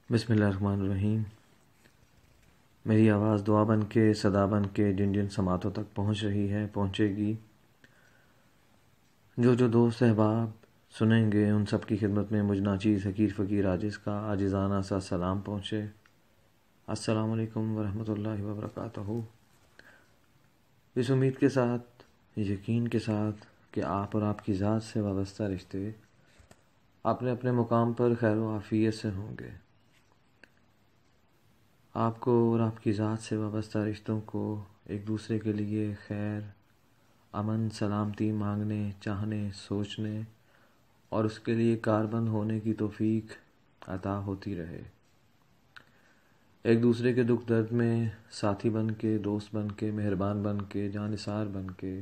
بسم اللہ الرحمن الرحیم۔ میری آواز دعا بن کے، صدا بن کے جن جن سماعتوں تک پہنچ رہی ہے، پہنچے گی۔ جو دوست احباب سنیں گے ان سب کی خدمت میں مجھ ناچیز حقیر فقیر عاجز کا عاجزانہ سا سلام پہنچے۔ السلام علیکم ورحمۃ اللہ وبرکاتہ۔ اس امید کے ساتھ، یقین کے ساتھ کہ آپ اور آپ کی ذات سے وابستہ رشتے اپنے اپنے مقام پر خیر و عافیت سے ہوں گے۔ آپ کو اور آپ کی ذات سے وابستہ رشتوں کو ایک دوسرے کے لیے خیر، امن، سلامتی مانگنے، چاہنے، سوچنے اور اس کے لیے کاربند ہونے کی توفیق عطا ہوتی رہے۔ ایک دوسرے کے دکھ درد میں ساتھی بن کے، دوست بن کے، مہربان بن کے، جانثار بن کے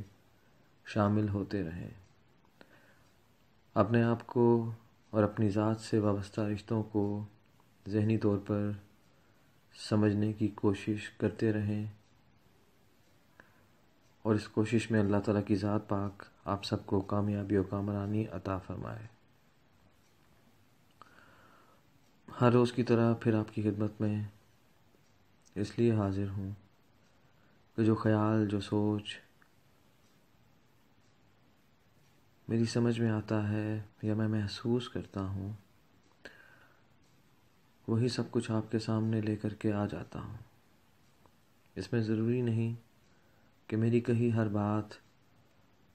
شامل ہوتے رہیں۔ اپنے آپ کو اور اپنی ذات سے وابستہ رشتوں کو ذہنی طور پر سمجھنے کی کوشش کرتے رہیں، اور اس کوشش میں اللہ تعالیٰ کی ذات پاک آپ سب کو کامیابی و کامرانی عطا فرمائے۔ ہر روز کی طرح پھر آپ کی خدمت میں اس لیے حاضر ہوں کہ جو خیال، جو سوچ میری سمجھ میں آتا ہے یا میں محسوس کرتا ہوں، وہی سب کچھ آپ کے سامنے لے کر کے آ جاتا ہوں۔ اس میں ضروری نہیں کہ میری کہی ہر بات،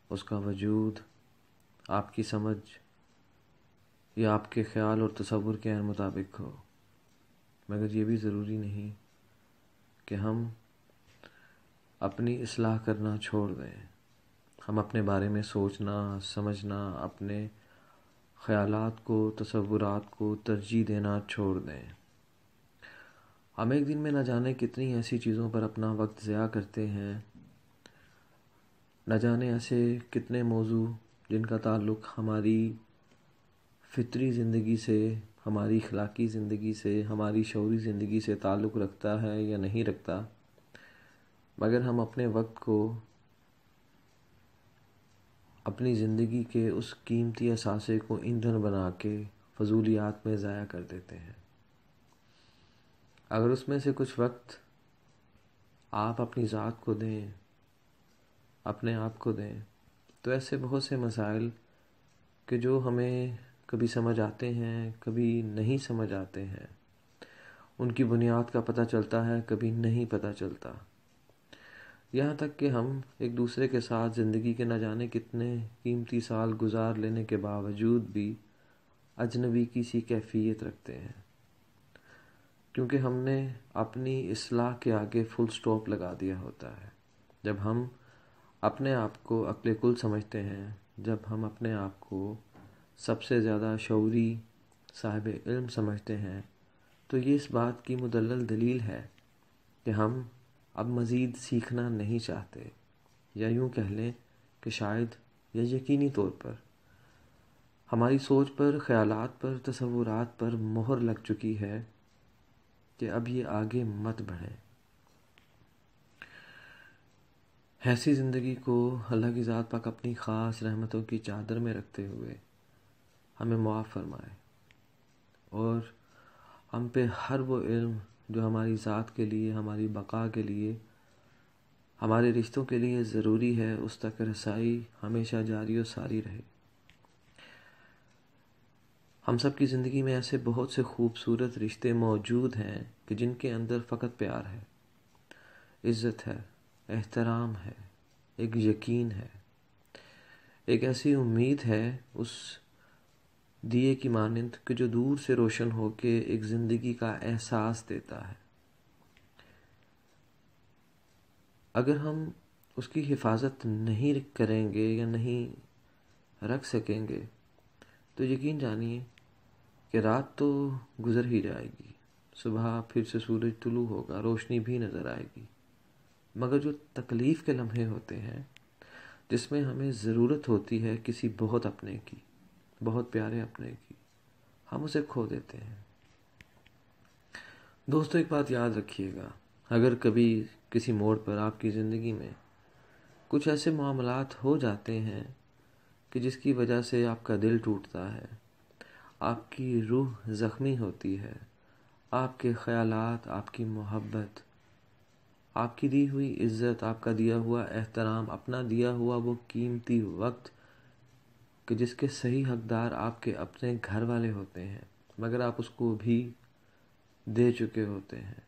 اس کا وجود آپ کی سمجھ یا آپ کے خیال اور تصور کے عین مطابق ہو، مگر یہ بھی ضروری نہیں کہ ہم اپنی اصلاح کرنا چھوڑ دیں، ہم اپنے بارے میں سوچنا، سمجھنا، اپنے خیالات کو، تصورات کو ترجیح دینا چھوڑ دیں۔ ہم ایک دن میں نہ جانے کتنی ایسی چیزوں پر اپنا وقت ضیاع کرتے ہیں، نہ جانے ایسے کتنے موضوع جن کا تعلق ہماری فطری زندگی سے، ہماری اخلاقی زندگی سے، ہماری شعوری زندگی سے تعلق رکھتا ہے یا نہیں رکھتا، مگر ہم اپنے وقت کو اپنی زندگی کے اس قیمتی اثاثے کو ایندھن بنا کے فضولیات میں ضائع کر دیتے ہیں۔ اگر اس میں سے کچھ وقت آپ اپنی ذات کو دیں، اپنے آپ کو دیں، تو ایسے بہت سے مسائل کہ جو ہمیں کبھی سمجھ آتے ہیں، کبھی نہیں سمجھ آتے ہیں، ان کی بنیاد کا پتہ چلتا ہے، کبھی نہیں پتہ چلتا۔ یہاں تک کہ ہم ایک دوسرے کے ساتھ زندگی کے نہ جانے کتنے قیمتی سال گزار لینے کے باوجود بھی اجنبی کی سی کیفیت رکھتے ہیں، کیونکہ ہم نے اپنی اصلاح کے آگے فل سٹاپ لگا دیا ہوتا ہے۔ جب ہم اپنے آپ کو عقل کل سمجھتے ہیں، جب ہم اپنے آپ کو سب سے زیادہ شعوری صاحب علم سمجھتے ہیں، تو یہ اس بات کی مدلل دلیل ہے کہ ہم اب مزید سیکھنا نہیں چاہتے، یا یوں کہہ لیں کہ شاید یا یقینی طور پر ہماری سوچ پر، خیالات پر، تصورات پر مہر لگ چکی ہے کہ اب یہ آگے مت بڑھیں۔ ایسی زندگی کو اللہ کی ذات پاک اپنی خاص رحمتوں کی چادر میں رکھتے ہوئے ہمیں معاف فرمائے، اور ہم پہ ہر وہ علم جو ہماری ذات کے لیے، ہماری بقا کے لیے، ہمارے رشتوں کے لیے ضروری ہے، اس تک رسائی ہمیشہ جاری و ساری رہے۔ ہم سب کی زندگی میں ایسے بہت سے خوبصورت رشتے موجود ہیں کہ جن کے اندر فقط پیار ہے، عزت ہے، احترام ہے، ایک یقین ہے، ایک ایسی امید ہے اس دیے کی مانند کہ جو دور سے روشن ہو کے ایک زندگی کا احساس دیتا ہے۔ اگر ہم اس کی حفاظت نہیں کریں گے یا نہیں رکھ سکیں گے تو یقین جانیے کہ رات تو گزر ہی جائے گی، صبح پھر سے سورج طلوع ہوگا، روشنی بھی نظر آئے گی، مگر جو تکلیف کے لمحے ہوتے ہیں جس میں ہمیں ضرورت ہوتی ہے کسی بہت اپنے کی، بہت پیارے اپنے کی، ہم اسے کھو دیتے ہیں۔ دوستو، ایک بات یاد رکھیے گا، اگر کبھی کسی موڑ پر آپ کی زندگی میں کچھ ایسے معاملات ہو جاتے ہیں کہ جس کی وجہ سے آپ کا دل ٹوٹتا ہے، آپ کی روح زخمی ہوتی ہے، آپ کے خیالات، آپ کی محبت، آپ کی دی ہوئی عزت، آپ کا دیا ہوا احترام، اپنا دیا ہوا وہ قیمتی وقت کہ جس کے صحیح حقدار آپ کے اپنے گھر والے ہوتے ہیں، مگر آپ اس کو بھی دے چکے ہوتے ہیں،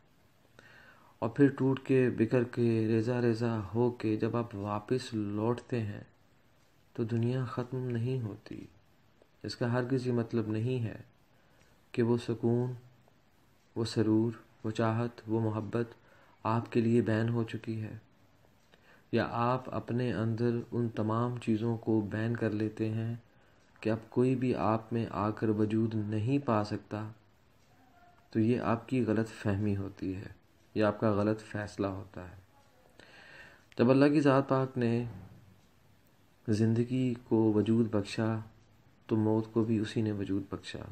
اور پھر ٹوٹ کے بکھر کے ریزہ ریزہ ہو کے جب آپ واپس لوٹتے ہیں تو دنیا ختم نہیں ہوتی۔ اس کا ہرگز یہ مطلب نہیں ہے کہ وہ سکون، وہ سرور، وہ چاہت، وہ محبت آپ کے لیے بین ہو چکی ہے، یا آپ اپنے اندر ان تمام چیزوں کو بین کر لیتے ہیں کہ اب کوئی بھی آپ میں آ کر وجود نہیں پا سکتا۔ تو یہ آپ کی غلط فہمی ہوتی ہے، یہ آپ کا غلط فیصلہ ہوتا ہے۔ جب اللہ کی ذات پاک نے زندگی کو وجود بخشا تو موت کو بھی اسی نے وجود بخشا۔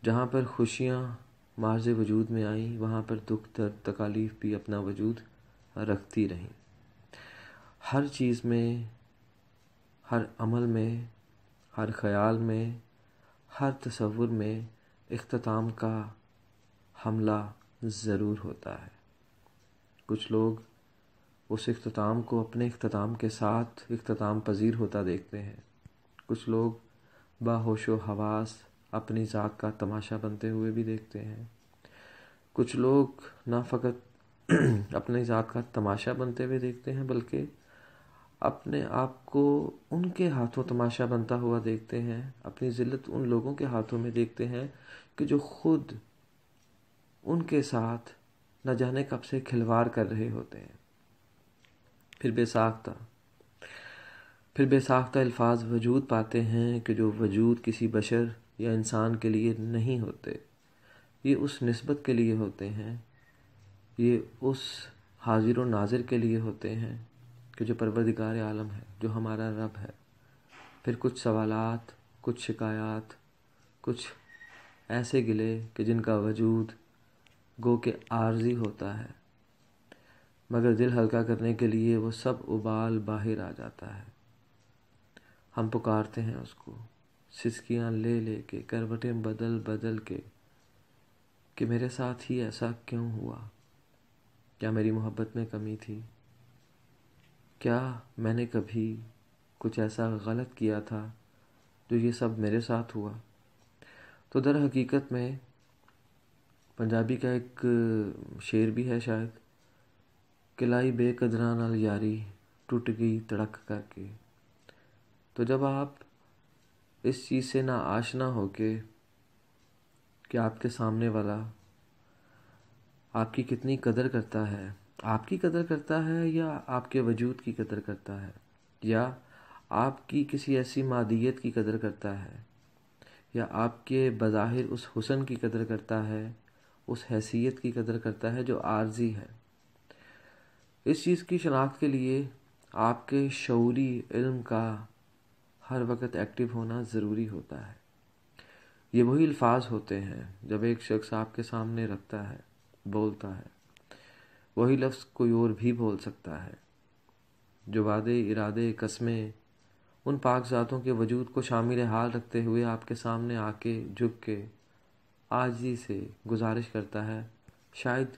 جہاں پر خوشیاں مارز وجود میں آئیں، وہاں پر دکھ، درد، تکالیف بھی اپنا وجود رکھتی رہیں۔ ہر چیز میں، ہر عمل میں، ہر خیال میں، ہر تصور میں اختتام کا حملہ ضرور ہوتا ہے۔ کچھ لوگ اس اختتام کو اپنے اختتام کے ساتھ اختتام پذیر ہوتا دیکھتے ہیں، کچھ لوگ باہوش و حواس اپنی ذات کا تماشا بنتے ہوئے بھی دیکھتے ہیں، کچھ لوگ نہ فقط اپنی ذات کا تماشا بنتے ہوئے دیکھتے ہیں بلکہ اپنے آپ کو ان کے ہاتھوں تماشا بنتا ہوا دیکھتے ہیں، اپنی ذلت ان لوگوں کے ہاتھوں میں دیکھتے ہیں کہ جو خود ان کے ساتھ نہ جانے کب سے کھلواڑ کر رہے ہوتے ہیں۔ پھر بے ساختہ الفاظ وجود پاتے ہیں کہ جو وجود کسی بشر یا انسان کے لیے نہیں ہوتے، یہ اس نسبت کے لیے ہوتے ہیں، یہ اس حاضر و ناظر کے لیے ہوتے ہیں کہ جو پروردگار عالم ہے، جو ہمارا رب ہے۔ پھر کچھ سوالات، کچھ شکایات، کچھ ایسے گلے کہ جن کا وجود گو کہ عارضی ہوتا ہے، مگر دل ہلکا کرنے کے لیے وہ سب ابال باہر آ جاتا ہے۔ ہم پکارتے ہیں اس کو سسکیاں لے لے کے، کروٹیں بدل بدل کے، کہ میرے ساتھ ہی ایسا کیوں ہوا؟ کیا میری محبت میں کمی تھی؟ کیا میں نے کبھی کچھ ایسا غلط کیا تھا جو یہ سب میرے ساتھ ہوا؟ تو در حقیقت میں پنجابی کا ایک شعر بھی ہے شاید کہ لائی بے قدراں نال یاری ٹوٹ گئی تڑک کر کے۔ تو جب آپ اس چیز سے نا آشنا ہو کے کہ آپ کے سامنے والا آپ کی کتنی قدر کرتا ہے، آپ کی قدر کرتا ہے یا آپ کے وجود کی قدر کرتا ہے، یا آپ کی کسی ایسی مادیت کی قدر کرتا ہے، یا آپ کے بظاہر اس حسن کی قدر کرتا ہے، اس حیثیت کی قدر کرتا ہے جو عارضی ہے۔ اس چیز کی شناخت کے لیے آپ کے شعوری علم کا ہر وقت ایکٹیو ہونا ضروری ہوتا ہے۔ یہ وہی الفاظ ہوتے ہیں جب ایک شخص آپ کے سامنے رکھتا ہے، بولتا ہے، وہی لفظ کوئی اور بھی بول سکتا ہے، جو وعدے، ارادے، قسمیں ان پاک ذاتوں کے وجود کو شامل حال رکھتے ہوئے آپ کے سامنے آ کے جھک کے عاجزی سے گزارش کرتا ہے۔ شاید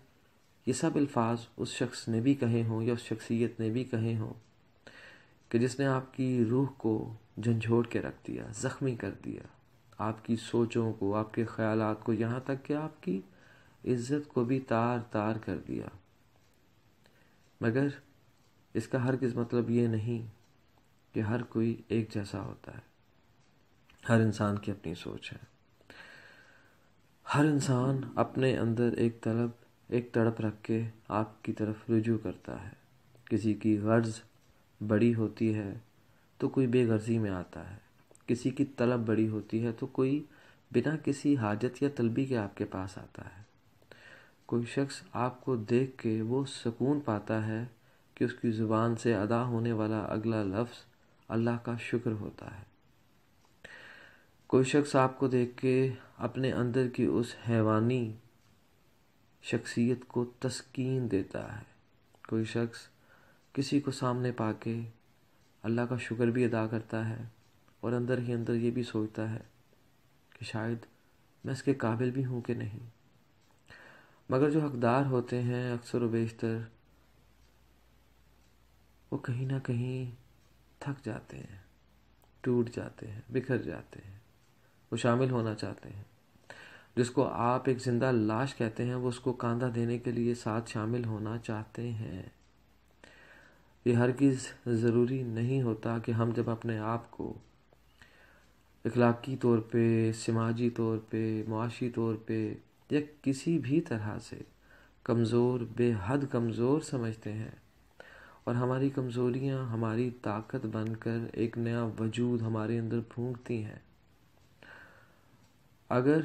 یہ سب الفاظ اس شخص نے بھی کہے ہوں یا اس شخصیت نے بھی کہے ہوں کہ جس نے آپ کی روح کو جھنجھوڑ کے رکھ دیا، زخمی کر دیا، آپ کی سوچوں کو، آپ کے خیالات کو، یہاں تک کہ آپ کی عزت کو بھی تار تار کر دیا۔ مگر اس کا ہرگز مطلب یہ نہیں کہ ہر کوئی ایک جیسا ہوتا ہے۔ ہر انسان کی اپنی سوچ ہے، ہر انسان اپنے اندر ایک تڑپ رکھ کے آپ کی طرف رجوع کرتا ہے۔ کسی کی غرض بڑی ہوتی ہے تو کوئی بے غرضی میں آتا ہے، کسی کی طلب بڑی ہوتی ہے تو کوئی بنا کسی حاجت یا طلبی کے آپ کے پاس آتا ہے۔ کوئی شخص آپ کو دیکھ کے وہ سکون پاتا ہے کہ اس کی زبان سے ادا ہونے والا اگلا لفظ اللہ کا شکر ہوتا ہے۔ کوئی شخص آپ کو دیکھ کے اپنے اندر کی اس حیوانی شخصیت کو تسکین دیتا ہے۔ کوئی شخص کسی کو سامنے پا کے اللہ کا شکر بھی ادا کرتا ہے اور اندر ہی اندر یہ بھی سوچتا ہے کہ شاید میں اس کے قابل بھی ہوں کہ نہیں، مگر جو حقدار ہوتے ہیں اکثر و بیشتر وہ کہیں نہ کہیں تھک جاتے ہیں، ٹوٹ جاتے ہیں، بکھر جاتے ہیں، وہ شامل ہونا چاہتے ہیں۔ جس کو آپ ایک زندہ لاش کہتے ہیں وہ اس کو کاندھا دینے کے لیے ساتھ شامل ہونا چاہتے ہیں۔ یہ ہرگز ضروری نہیں ہوتا کہ ہم جب اپنے آپ کو اخلاقی طور پہ، سماجی طور پہ، معاشی طور پہ یا کسی بھی طرح سے کمزور، بے حد کمزور سمجھتے ہیں اور ہماری کمزوریاں ہماری طاقت بن کر ایک نیا وجود ہمارے اندر پھونکتی ہیں، اگر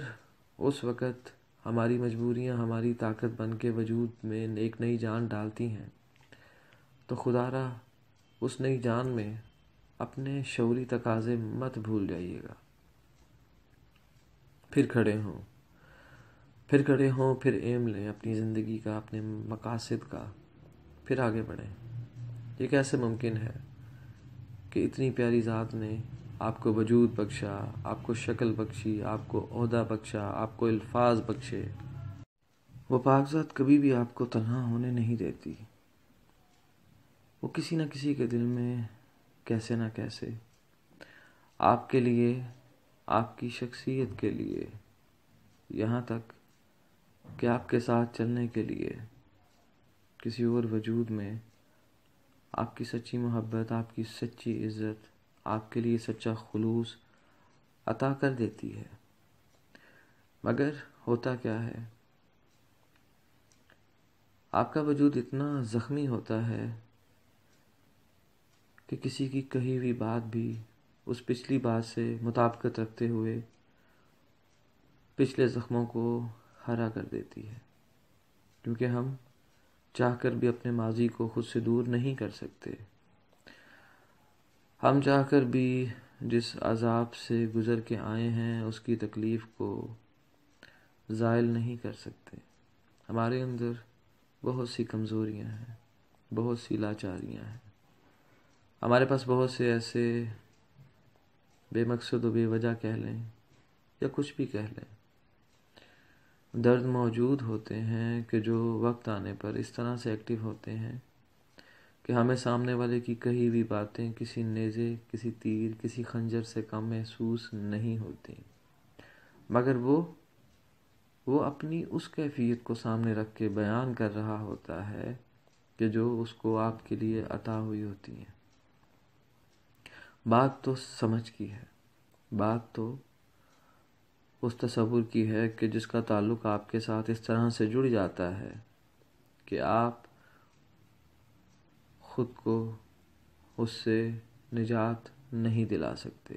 اس وقت ہماری مجبوریاں ہماری طاقت بن کے وجود میں ایک نئی جان ڈالتی ہیں تو خدا را اس نئی جان میں اپنے شعوری تقاضے مت بھول جائیے گا۔ پھر کھڑے ہوں، پھر ایم لیں اپنی زندگی کا، اپنے مقاصد کا، پھر آگے بڑھیں۔ یہ کیسے ممکن ہے کہ اتنی پیاری ذات نے آپ کو وجود بخشا، آپ کو شکل بخشی، آپ کو عہدہ بخشا، آپ کو الفاظ بخشے؟ وہ پاک ذات کبھی بھی آپ کو تنہا ہونے نہیں دیتی۔ وہ کسی نہ کسی کے دل میں کیسے نہ کیسے آپ کے لیے، آپ کی شخصیت کے لیے، یہاں تک کہ آپ کے ساتھ چلنے کے لیے کسی اور وجود میں آپ کی سچی محبت، آپ کی سچی عزت، آپ کے لیے سچا خلوص عطا کر دیتی ہے۔ مگر ہوتا کیا ہے، آپ کا وجود اتنا زخمی ہوتا ہے کہ کسی کی کہی ہوئی بات بھی اس پچھلی بات سے مطابقت رکھتے ہوئے پچھلے زخموں کو ہرا کر دیتی ہے، کیونکہ ہم چاہ کر بھی اپنے ماضی کو خود سے دور نہیں کر سکتے۔ ہم چاہ کر بھی جس عذاب سے گزر کے آئے ہیں اس کی تکلیف کو زائل نہیں کر سکتے۔ ہمارے اندر بہت سی کمزوریاں ہیں، بہت سی لاچاریاں ہیں، ہمارے پاس بہت سے ایسے بے مقصد و بے وجہ کہہ لیں یا کچھ بھی کہہ لیں درد موجود ہوتے ہیں کہ جو وقت آنے پر اس طرح سے ایکٹیو ہوتے ہیں کہ ہمیں سامنے والے کی کہی ہوئی باتیں کسی نیزے، کسی تیر، کسی خنجر سے کم محسوس نہیں ہوتی، مگر وہ اپنی اس کیفیت کو سامنے رکھ کے بیان کر رہا ہوتا ہے کہ جو اس کو آپ کے لیے عطا ہوئی ہوتی ہیں۔ بات تو سمجھ کی ہے، بات تو اس تصور کی ہے کہ جس کا تعلق آپ کے ساتھ اس طرح سے جڑ جاتا ہے کہ آپ خود کو اس سے نجات نہیں دلا سکتے۔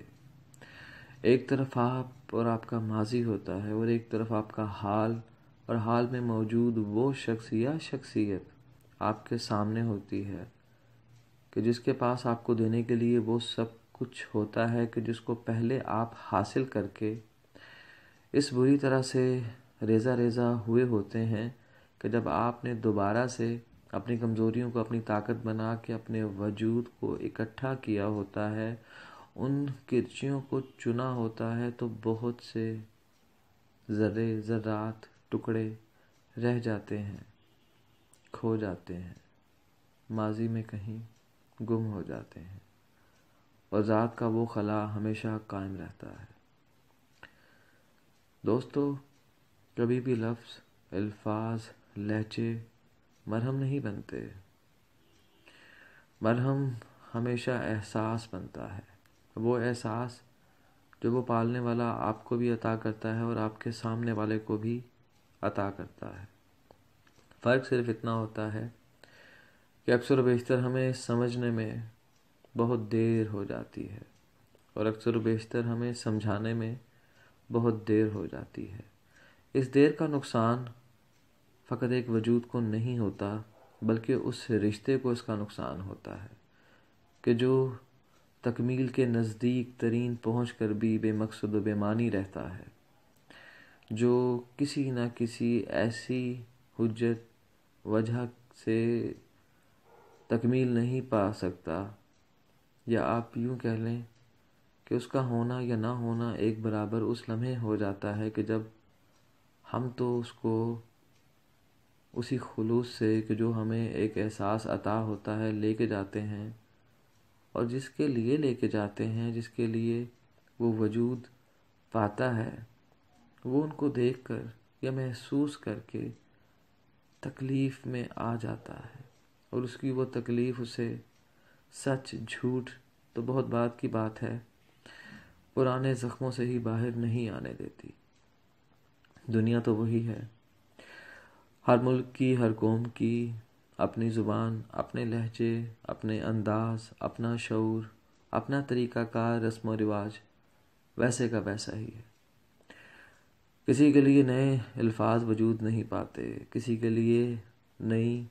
ایک طرف آپ اور آپ کا ماضی ہوتا ہے اور ایک طرف آپ کا حال، اور حال میں موجود وہ شخص یا شخصیت آپ کے سامنے ہوتی ہے کہ جس کے پاس آپ کو دینے کے لیے وہ سب کچھ ہوتا ہے کہ جس کو پہلے آپ حاصل کر کے اس بری طرح سے ریزہ ریزہ ہوئے ہوتے ہیں کہ جب آپ نے دوبارہ سے اپنی کمزوریوں کو اپنی طاقت بنا کے اپنے وجود کو اکٹھا کیا ہوتا ہے، ان کرچیوں کو چنا ہوتا ہے، تو بہت سے ذرے، ذرات، ٹکڑے رہ جاتے ہیں، کھو جاتے ہیں، ماضی میں کہیں گم ہو جاتے ہیں، اور ذات کا وہ خلا ہمیشہ قائم رہتا ہے۔ دوستو، کبھی بھی لفظ، الفاظ، لہجے مرہم نہیں بنتے، مرہم ہمیشہ احساس بنتا ہے، وہ احساس جو وہ پالنے والا آپ کو بھی عطا کرتا ہے اور آپ کے سامنے والے کو بھی عطا کرتا ہے۔ فرق صرف اتنا ہوتا ہے کہ اکثر و بیشتر ہمیں سمجھنے میں بہت دیر ہو جاتی ہے اور اکثر و بیشتر ہمیں سمجھانے میں بہت دیر ہو جاتی ہے۔ اس دیر کا نقصان فقط ایک وجود کو نہیں ہوتا بلکہ اس رشتے کو اس کا نقصان ہوتا ہے کہ جو تکمیل کے نزدیک ترین پہنچ کر بھی بے مقصد و بے معنی رہتا ہے، جو کسی نہ کسی ایسی حجت وجہ سے تکمیل نہیں پا سکتا، یا آپ یوں کہہ لیں کہ اس کا ہونا یا نہ ہونا ایک برابر اس لمحے ہو جاتا ہے کہ جب ہم تو اس کو اسی خلوص سے کہ جو ہمیں ایک احساس عطا ہوتا ہے لے کے جاتے ہیں، اور جس کے لیے لے کے جاتے ہیں، جس کے لیے وہ وجود پاتا ہے، وہ ان کو دیکھ کر یا محسوس کر کے تکلیف میں آ جاتا ہے، اور اس کی وہ تکلیف اسے سچ جھوٹ تو بہت بات کی بات ہے، پرانے زخموں سے ہی باہر نہیں آنے دیتی۔ دنیا تو وہی ہے، ہر ملک کی، ہر قوم کی اپنی زبان، اپنے لہجے، اپنے انداز، اپنا شعور، اپنا طریقہ کار، رسم و رواج ویسے کا ویسا ہی ہے۔ کسی کے لیے نئے الفاظ وجود نہیں پاتے، کسی کے لیے نئی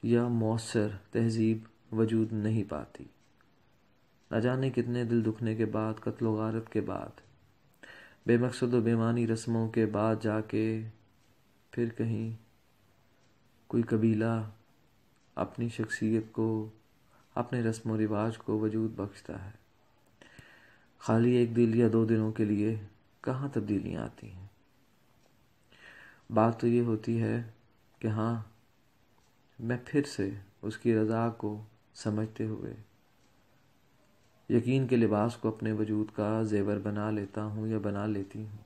یا مؤثر تہذیب وجود نہیں پاتی۔ نہ جانے کتنے دل دکھنے کے بعد، قتل و غارت کے بعد، بے مقصد و بے معنی رسموں کے بعد جا کے پھر کہیں کوئی قبیلہ اپنی شخصیت کو، اپنے رسم و رواج کو وجود بخشتا ہے۔ خالی ایک دل یا دو دنوں کے لیے کہاں تبدیلیاں آتی ہیں۔ بات تو یہ ہوتی ہے کہ ہاں، میں پھر سے اس کی رضا کو سمجھتے ہوئے یقین کے لباس کو اپنے وجود کا زیور بنا لیتا ہوں یا بنا لیتی ہوں۔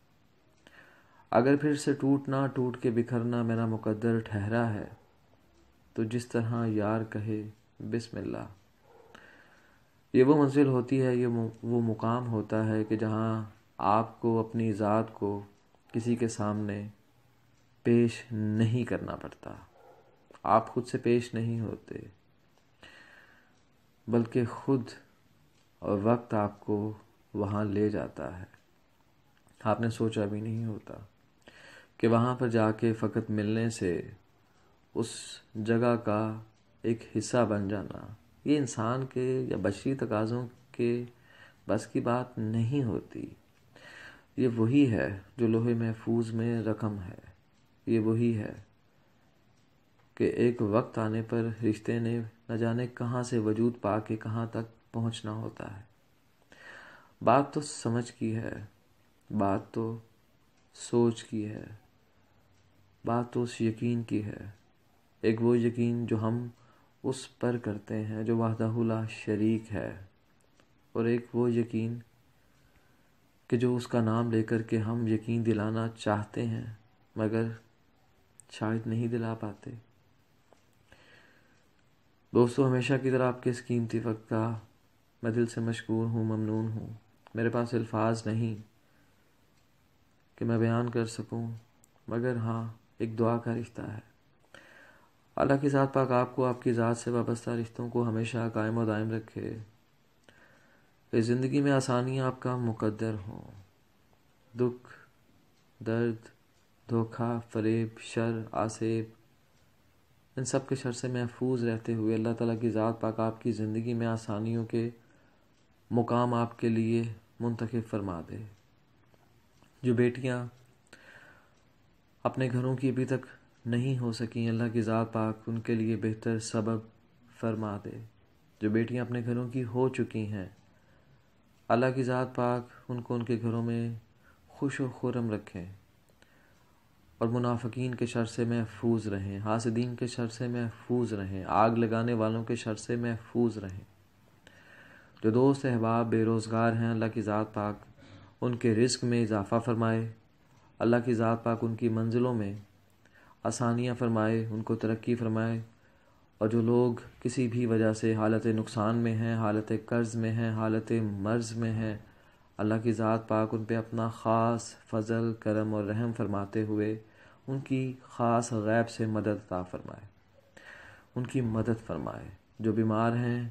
اگر پھر سے ٹوٹنا، ٹوٹ کے بکھرنا میرا مقدر ٹھہرا ہے، تو جس طرح یار کہے بسم اللہ۔ یہ وہ منزل ہوتی ہے، یہ وہ مقام ہوتا ہے کہ جہاں آپ کو اپنی ذات کو کسی کے سامنے پیش نہیں کرنا پڑتا۔ آپ خود سے پیش نہیں ہوتے، بلکہ خود اور وقت آپ کو وہاں لے جاتا ہے۔ آپ نے سوچا بھی نہیں ہوتا کہ وہاں پر جا کے فقط ملنے سے اس جگہ کا ایک حصہ بن جانا، یہ انسان کے یا بشری تقاضوں کے بس کی بات نہیں ہوتی۔ یہ وہی ہے جو لوح محفوظ میں رقم ہے، یہ وہی ہے کہ ایک وقت آنے پر رشتے نے نہ جانے کہاں سے وجود پا کے کہاں تک پہنچنا ہوتا ہے۔ بات تو سمجھ کی ہے، بات تو سوچ کی ہے، بات تو اس یقین کی ہے۔ ایک وہ یقین جو ہم اس پر کرتے ہیں جو وحدہ لا شریک ہے، اور ایک وہ یقین کہ جو اس کا نام لے کر کے ہم یقین دلانا چاہتے ہیں مگر شاید نہیں دلا پاتے۔ دوستو، ہمیشہ کی طرح آپ کے اس قیمتی وقت کا میں دل سے مشکور ہوں، ممنون ہوں۔ میرے پاس الفاظ نہیں کہ میں بیان کر سکوں، مگر ہاں ایک دعا کا رشتہ ہے۔ اللہ کی ذات پاک آپ کو، آپ کی ذات سے وابستہ رشتوں کو ہمیشہ قائم و دائم رکھے، کہ زندگی میں آسانیاں آپ کا مقدر ہوں۔ دکھ، درد، دھوکہ، فریب، شر، آسیب، ان سب کے شر سے محفوظ رہتے ہوئے اللہ تعالیٰ کی ذات پاک آپ کی زندگی میں آسانیوں کے مقام آپ کے لیے منتخب فرما دے۔ جو بیٹیاں اپنے گھروں کی ابھی تک نہیں ہو سکیں، اللہ کی ذات پاک ان کے لیے بہتر سبب فرما دے۔ جو بیٹیاں اپنے گھروں کی ہو چکی ہیں، اللہ کی ذات پاک ان کو ان کے گھروں میں خوش و خرم رکھیں، اور منافقین کے شر سے محفوظ رہیں، حاسدین کے شر سے محفوظ رہیں، آگ لگانے والوں کے شر سے محفوظ رہیں۔ جو دوست احباب بے روزگار ہیں، اللہ کی ذات پاک ان کے رزق میں اضافہ فرمائے، اللہ کی ذات پاک ان کی منزلوں میں آسانیاں فرمائے، ان کو ترقی فرمائے۔ اور جو لوگ کسی بھی وجہ سے حالت نقصان میں ہیں، حالت قرض میں ہیں، حالت مرض میں ہیں، اللہ کی ذات پاک ان پہ اپنا خاص فضل، کرم اور رحم فرماتے ہوئے ان کی خاص غیب سے مدد عطا فرمائے، ان کی مدد فرمائے۔ جو بیمار ہیں،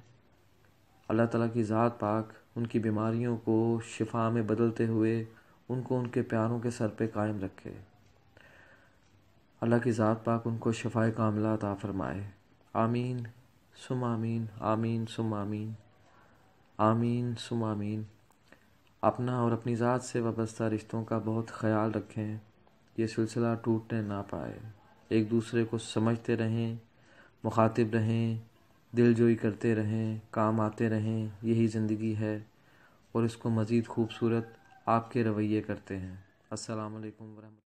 اللہ تعالیٰ کی ذات پاک ان کی بیماریوں کو شفا میں بدلتے ہوئے ان کو ان کے پیاروں کے سر پہ قائم رکھے۔ اللہ کی ذات پاک ان کو شفائے کاملہ عطا فرمائے۔ آمین ثم آمین، آمین ثم آمین، آمین ثم آمین۔ اپنا اور اپنی ذات سے وابستہ رشتوں کا بہت خیال رکھیں، یہ سلسلہ ٹوٹنے نہ پائے۔ ایک دوسرے کو سمجھتے رہیں، مخاطب رہیں، دل جوئی کرتے رہیں، کام آتے رہیں، یہی زندگی ہے، اور اس کو مزید خوبصورت آپ کے رویے کرتے ہیں۔ السلام علیکم ورحمۃ اللہ۔